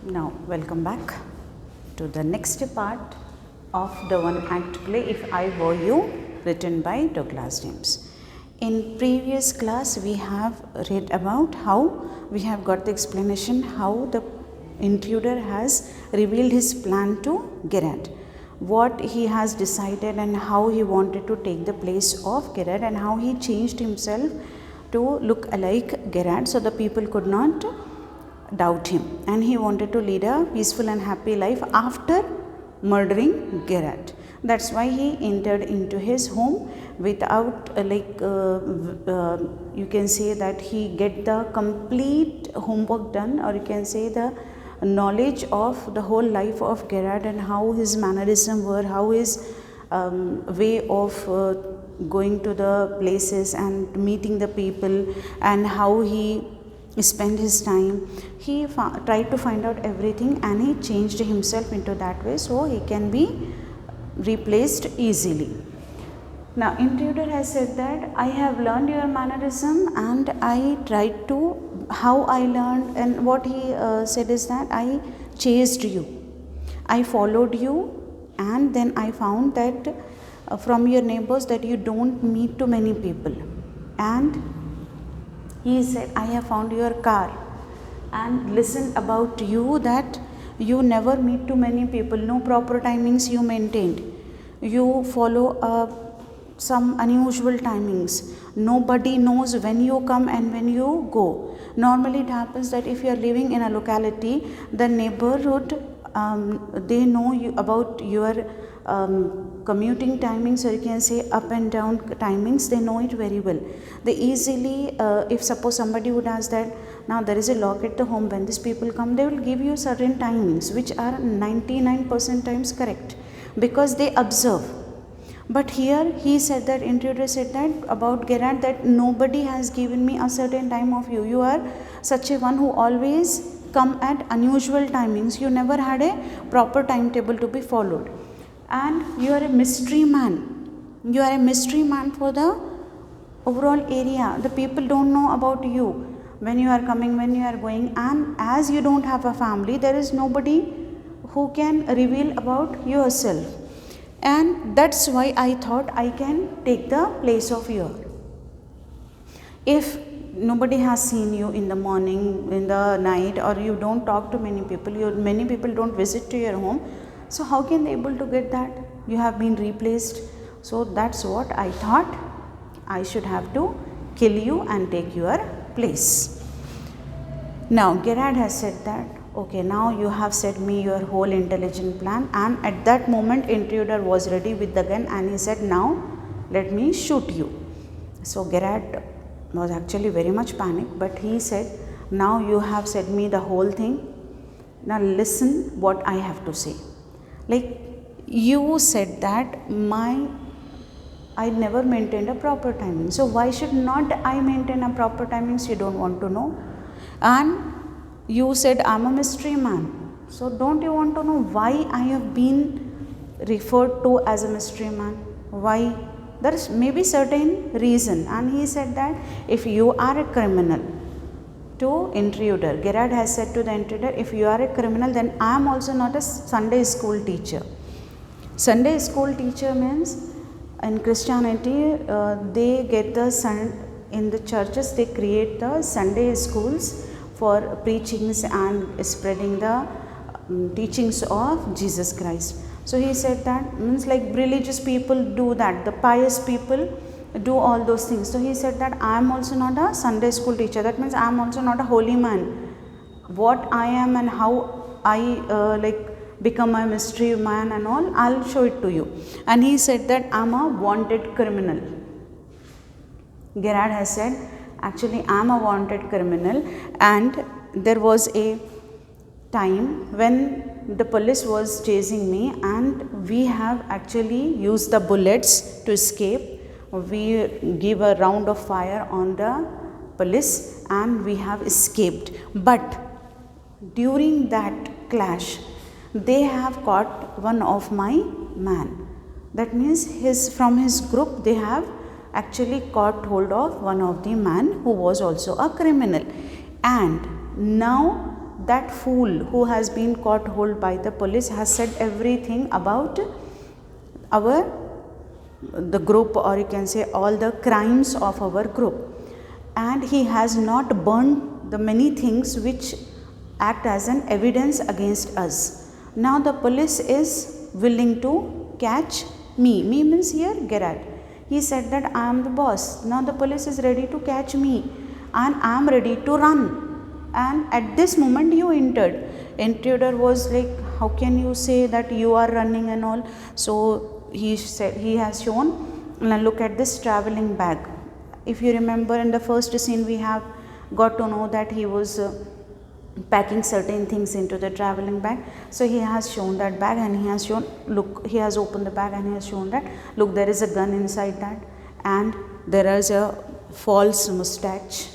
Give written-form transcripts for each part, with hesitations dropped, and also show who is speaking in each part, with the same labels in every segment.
Speaker 1: Now, welcome back to the next part of the one act play If I Were You, written by Douglas James. In previous class, we have read about how we have got the explanation how the intruder has revealed his plan to Gerard, what he has decided and how he wanted to take the place of Gerard and how he changed himself to look alike Gerard so the people could not doubt him, and he wanted to lead a peaceful and happy life after murdering Gerard. That's why he entered into his home without you can say that he get the complete homework done, or you can say the knowledge of the whole life of Gerard and how his mannerism were, how his way of going to the places and meeting the people, and how he spend his time. He tried to find out everything, and he changed himself into that way so he can be replaced easily. Now, intruder has said that I have learned your mannerism and I tried to, how I learned, and what he said is that I chased you, I followed you, and then I found that from your neighbors that you don't meet too many people, and he said I have found your car and listened about you that you never meet too many people, no proper timings you maintained, you follow some unusual timings, nobody knows when you come and when you go. Normally it happens that if you are living in a locality, the neighborhood they know you about your commuting timings, or you can say up and down timings, they know it very well. They easily, if suppose somebody would ask that now there is a lock at the home, when these people come, they will give you certain timings which are 99% times correct because they observe. But here he said that, intruder said that about Gerard, that nobody has given me a certain time of you. You are such a one who always come at unusual timings. You never had a proper timetable to be followed. And you are a mystery man. You are a mystery man for the overall area. The people don't know about you, when you are coming, when you are going, and as you don't have a family, there is nobody who can reveal about yourself. And that's why I thought I can take the place of you. If nobody has seen you in the morning, in the night, or you don't talk to many people, many people don't visit to your home, so how can they able to get that you have been replaced? So that's what I thought, I should have to kill you and take your place. Now Gerard has said that, okay, now you have said me your whole intelligent plan, and at that moment intruder was ready with the gun and he said, now let me shoot you. So Gerard was actually very much panicked, but he said, now you have said me the whole thing, now listen what I have to say. Like, you said that I never maintained a proper timing, so why should not I maintain a proper timings? You don't want to know. And you said I'm a mystery man, so don't you want to know why I have been referred to as a mystery man? Why? There is maybe certain reason. And he said that if you are a criminal, to intruder, Gerard has said to the intruder, if you are a criminal, then I am also not a Sunday school teacher. Sunday school teacher means in Christianity they get the in the churches they create the Sunday schools for preachings and spreading the teachings of Jesus Christ. So he said that means like religious people do that, the pious people do all those things. So he said that I am also not a Sunday school teacher, that means I am also not a holy man. What I am and how I become a mystery man and all, I'll show it to you. And he said that I'm a wanted criminal. Gerard has said, actually I'm a wanted criminal, and there was a time when the police was chasing me and we have actually used the bullets to escape. We give a round of fire on the police and we have escaped. But during that clash, they have caught one of my man. That means from his group they have actually caught hold of one of the man who was also a criminal. And now that fool who has been caught hold by the police has said everything about the group, or you can say all the crimes of our group, and he has not burned the many things which act as an evidence against us. Now the police is willing to catch me. Me means here Gerard. He said that I am the boss. Now the police is ready to catch me and I am ready to run. And at this moment you entered. Intruder was like, how can you say that you are running and all? So he said, he has shown, now look at this traveling bag. If you remember in the first scene we have got to know that he was packing certain things into the traveling bag. So he has shown that bag and he has shown, look, he has opened the bag and he has shown that, look, there is a gun inside that, and there is a false mustache,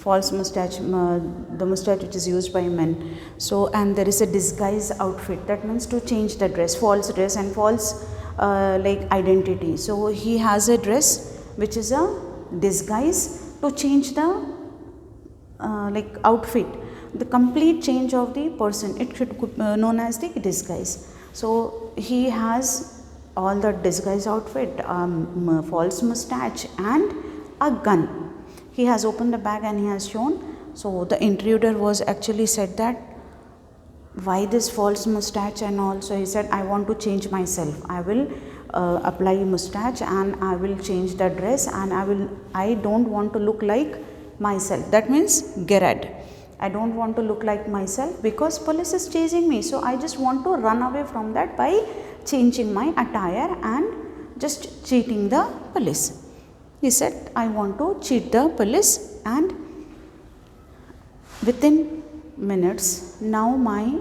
Speaker 1: the mustache which is used by men. So, and there is a disguise outfit, that means to change the dress, false dress and false like identity. So he has a dress which is a disguise to change the like outfit, the complete change of the person. It should known as the disguise. So he has all the disguise outfit, false mustache and a gun. He has opened the bag and he has shown. So the intruder was actually said that, why this false mustache and all? So he said, I want to change myself. I will apply mustache and I will change the dress, and I don't want to look like myself. That means Gerard. I don't want to look like myself because police is chasing me. So I just want to run away from that by changing my attire and just cheating the police. He said, I want to cheat the police, and within minutes, now my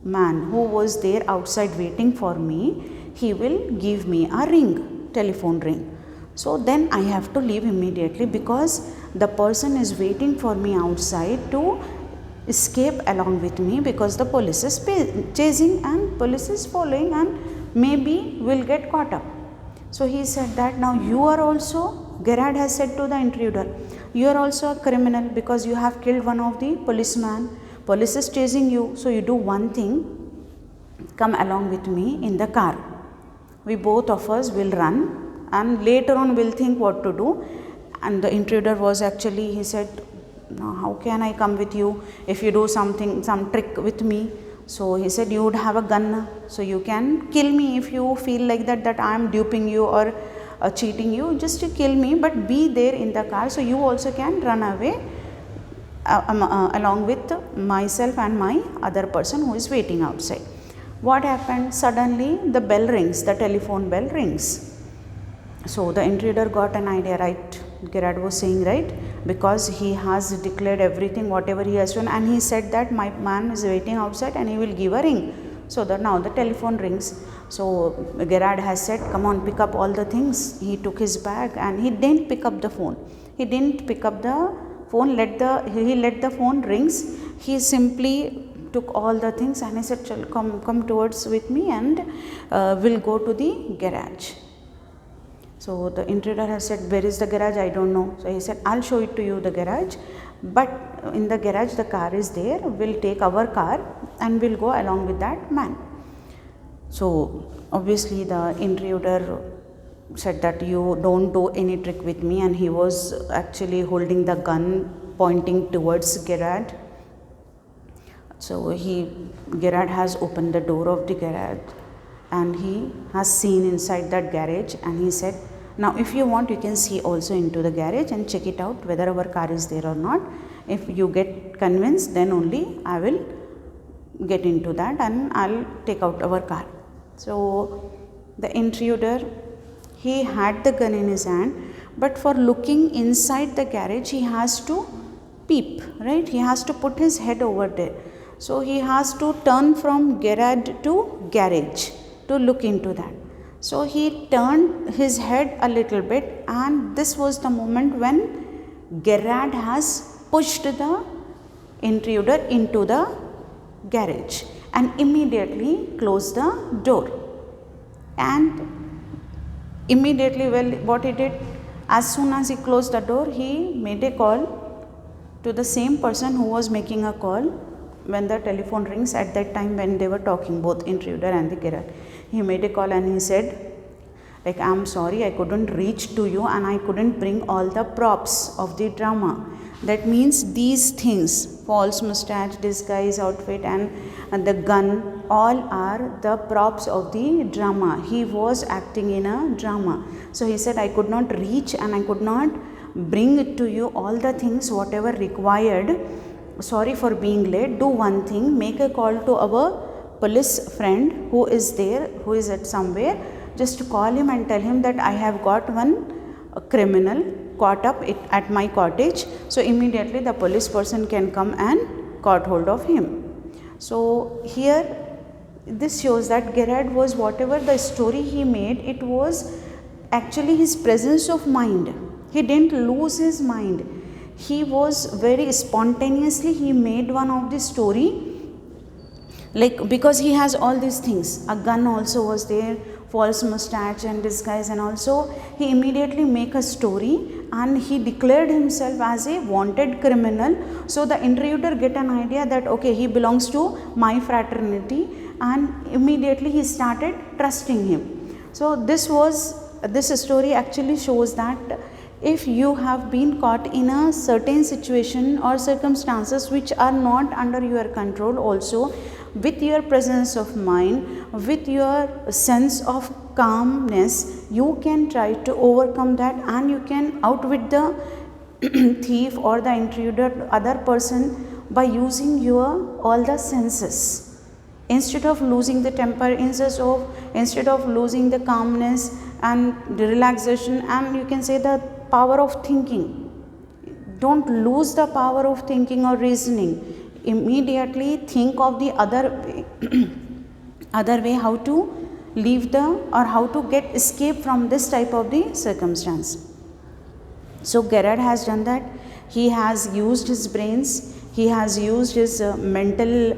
Speaker 1: man who was there outside waiting for me, he will give me a ring, telephone ring. So then I have to leave immediately because the person is waiting for me outside to escape along with me, because the police is chasing and police is following and maybe will get caught up. So he said that, now you are also, Gerard has said to the intruder, you are also a criminal because you have killed one of the policemen. Police is chasing you. So you do one thing, come along with me in the car. We both of us will run and later on we'll think what to do. And the intruder was actually, he said, no, how can I come with you if you do something, some trick with me? So he said, you would have a gun, so you can kill me if you feel like that I am duping you or cheating you, just to kill me, but be there in the car so you also can run away along with myself and my other person who is waiting outside. What happened? Suddenly the bell rings, the telephone bell rings. So the intruder got an idea, right? Gerard was saying, right? Because he has declared everything, whatever he has done, and he said that my man is waiting outside and he will give a ring. So that now the telephone rings. So Gerard has said, come on, pick up all the things. He took his bag and he didn't pick up the phone. He didn't pick up the phone, he let the phone rings. He simply took all the things and he said, come towards with me and we'll go to the garage. So the intruder has said, where is the garage? I don't know. So he said, I'll show it to you, the garage. But in the garage, the car is there. We'll take our car and we'll go along with that man. So obviously the intruder said that you don't do any trick with me, and he was actually holding the gun pointing towards Gerard. So Gerard has opened the door of the garage and he has seen inside that garage, and he said, now if you want, you can see also into the garage and check it out whether our car is there or not. If you get convinced, then only I will get into that and I'll take out our car. So the intruder, he had the gun in his hand, but for looking inside the garage, he has to peep, right? He has to put his head over there. So he has to turn from Gerard to garage to look into that. So he turned his head a little bit, and this was the moment when Gerard has pushed the intruder into the garage and immediately closed the door. And immediately, well, what he did, as soon as he closed the door, he made a call to the same person who was making a call when the telephone rings at that time when they were talking, both intruder and the Gerard. He made a call and he said, like, I'm sorry, I couldn't reach to you and I couldn't bring all the props of the drama. That means these things, false mustache, disguise, outfit and the gun, all are the props of the drama. He was acting in a drama. So he said, I could not reach and I could not bring it to you all the things whatever required. Sorry for being late. Do one thing, make a call to our police friend who is there, who is at somewhere. Just call him and tell him that I have got one criminal caught up at my cottage. So immediately the police person can come and caught hold of him. So here this shows that Gerard was, whatever the story he made, it was actually his presence of mind. He didn't lose his mind. He was very spontaneously, he made one of the story, like, because he has all these things. A gun also was there, false mustache and disguise, and also he immediately make a story and he declared himself as a wanted criminal. So the intruder get an idea that okay, he belongs to my fraternity, and immediately he started trusting him. So this story actually shows that if you have been caught in a certain situation or circumstances which are not under your control, also with your presence of mind, with your sense of calmness, you can try to overcome that and you can outwit the thief or the intruder, other person, by using your all the senses. Instead of losing the temper, instead of losing the calmness and the relaxation, and you can say the power of thinking, don't lose the power of thinking or reasoning. Immediately think of the other way how to leave or how to get escape from this type of the circumstance. So Gerard has done that. He has used his brains, he has used his mental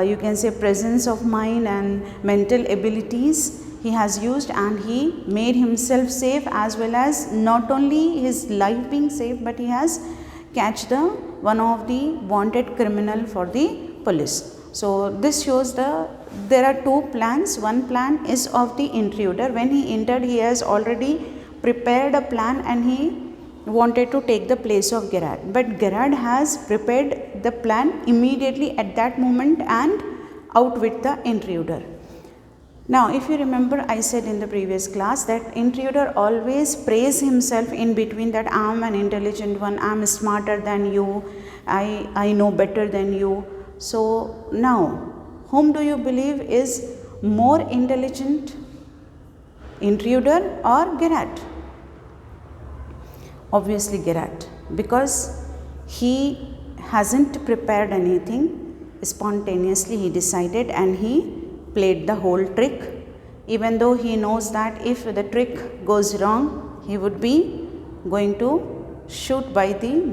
Speaker 1: you can say presence of mind and mental abilities he has used, and he made himself safe, as well as not only his life being safe, but he has catch the one of the wanted criminal for the police. So this shows there are two plans. One plan is of the intruder. When he entered, he has already prepared a plan and he wanted to take the place of Gerard. But Gerard has prepared the plan immediately at that moment and outwit the intruder. Now, if you remember, I said in the previous class that intruder always praise himself in between, that I am an intelligent one, I am smarter than you, I know better than you. So now, whom do you believe is more intelligent, intruder or Gerard? Obviously Gerard, because he hasn't prepared anything, spontaneously he decided and he played the whole trick, even though he knows that if the trick goes wrong, he would be going to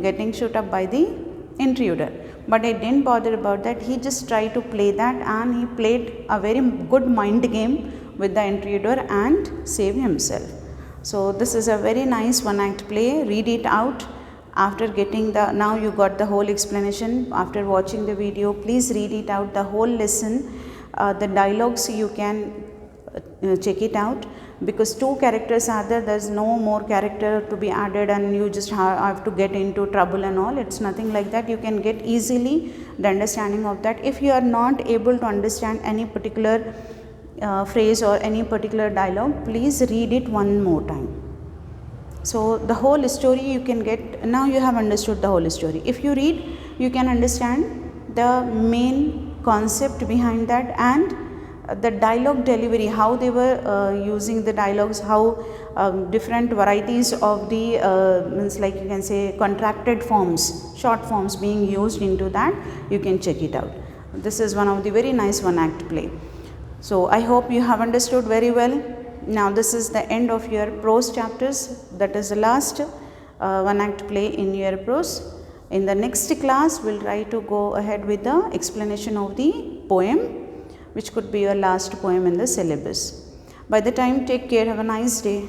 Speaker 1: getting shoot up by the intruder. But he didn't bother about that. He just tried to play that, and he played a very good mind game with the intruder and saved himself. So this is a very nice one act play. Read it out after getting now you got the whole explanation. After watching the video, please read it out, the whole lesson. The dialogues you can check it out, because two characters are there's no more character to be added and you just have to get into trouble and all. It's nothing like that. You can get easily the understanding of that. If you are not able to understand any particular phrase or any particular dialogue, please read it one more time. So the whole story you can get, now you have understood the whole story. If you read, you can understand the main concept behind that and the dialogue delivery, how they were using the dialogues, how different varieties of the means like you can say contracted forms, short forms being used into that. You can check it out. This is one of the very nice one act play. So I hope you have understood very well. Now this is the end of your prose chapters. That is the last one act play in your prose. In the next class, we'll try to go ahead with the explanation of the poem, which could be your last poem in the syllabus. By the time, take care. Have a nice day.